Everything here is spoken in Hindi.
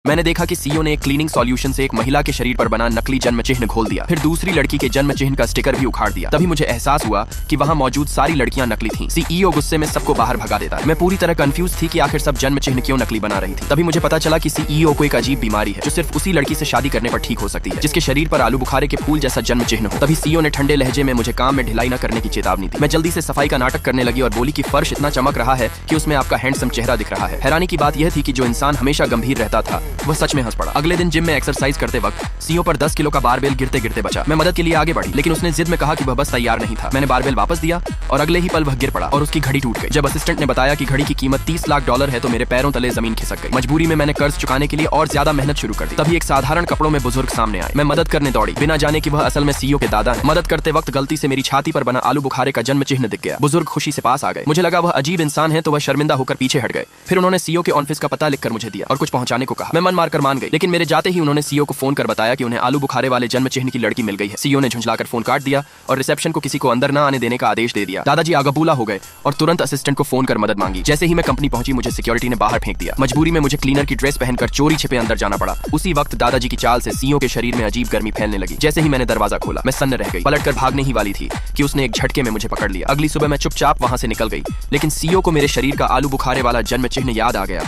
मैंने देखा कि सीईओ ने एक क्लीनिंग सॉल्यूशन से एक महिला के शरीर पर बना नकली जन्म चिन्ह घोल दिया, फिर दूसरी लड़की के जन्म चिन्ह का स्टिकर भी उखाड़ दिया। तभी मुझे एहसास हुआ कि वहाँ मौजूद सारी लड़कियां नकली थीं। सीईओ गुस्से में सबको बाहर भगा देता। मैं पूरी तरह कंफ्यूज थी कि आखिर सब जन्म चिन्ह क्यों नकली बना रही थी। तभी मुझे पता चला कि सीईओ को एक अजीब बीमारी है जो सिर्फ उसी लड़की से शादी करने पर ठीक हो सकती है जिसके शरीर पर आलू बुखारे के फूल जैसा जन्म चिन्ह हो। तभी सीईओ ने ठंडे लहजे में मुझे काम में ढिलाई न करने की चेतावनी दी। मैं जल्दी से सफाई का नाटक करने लगी और बोली कि फर्श इतना चमक रहा है कि उसमें आपका हैंडसम चेहरा दिख रहा है। हैरानी की बात यह थी कि जो इंसान हमेशा गंभीर रहता था वह सच में हंस पड़ा। अगले दिन जिम में एक्सरसाइज करते वक्त सीईओ पर 10 किलो का बारबेल गिरते गिरते बचा। मैं मदद के लिए आगे बढ़ी लेकिन उसने जिद में कहा कि वह बस तैयार नहीं था। मैंने बारबेल वापस दिया और अगले ही पल वह गिर पड़ा और उसकी घड़ी टूट गई। जब असिस्टेंट ने बताया कि घड़ी की कीमत $30 लाख है तो मेरे पैरों तले जमीन खिसक गई। मजबूरी में मैंने कर्ज चुकाने के लिए और ज्यादा मेहनत शुरू कर दी। तभी एक साधारण कपड़ों में बुजुर्ग सामने आए। मैं मदद करने दौड़ी बिना जाने कि वह असल में सीईओ के दादा हैं। मदद करते वक्त गलती से मेरी छाती पर बना आलू बुखारे का जन्म चिन्ह दिख गया। बुजुर्ग खुशी से पास आ गए। मुझे लगा वह अजीब इंसान है तो वह शर्मिंदा होकर पीछे हट गए। फिर उन्होंने सीईओ के ऑफिस का पता लिखकर मुझे दिया और कुछ पहुंचाने को कहा। मैं मन मारकर मान गई लेकिन मेरे जाते ही उन्होंने सीईओ को फोन कर बताया कि उन्हें आलू बुखारे वाले जन्म चिन्ह की लड़की मिल गई है। सीईओ ने झुंझलाकर फोन काट दिया और रिसेप्शन को किसी को अंदर न आने देने का आदेश दे दिया। दादाजी आगबूला हो गए और तुरंत असिस्टेंट को फोन कर मदद मांगी। जैसे ही मैं कंपनी पहुंची मुझे सिक्योरिटी ने बाहर फेंक दिया। मजबूरी में मुझे क्लीनर की ड्रेस पहनकर चोरी छिपे अंदर जाना पड़ा। उसी वक्त दादाजी की चाल से सीईओ के शरीर में अजीब गर्मी फैलने लगी। जैसे ही मैंने दरवाजा खोला मैं सन्न रह गई। पलटकर भागने ही वाली थी कि उसने एक झटके में मुझे पकड़ लिया। अगली सुबह मैं चुपचाप वहां से निकल गई लेकिन सीईओ को मेरे शरीर का आलू बुखारे वाला जन्म चिन्ह याद आ गया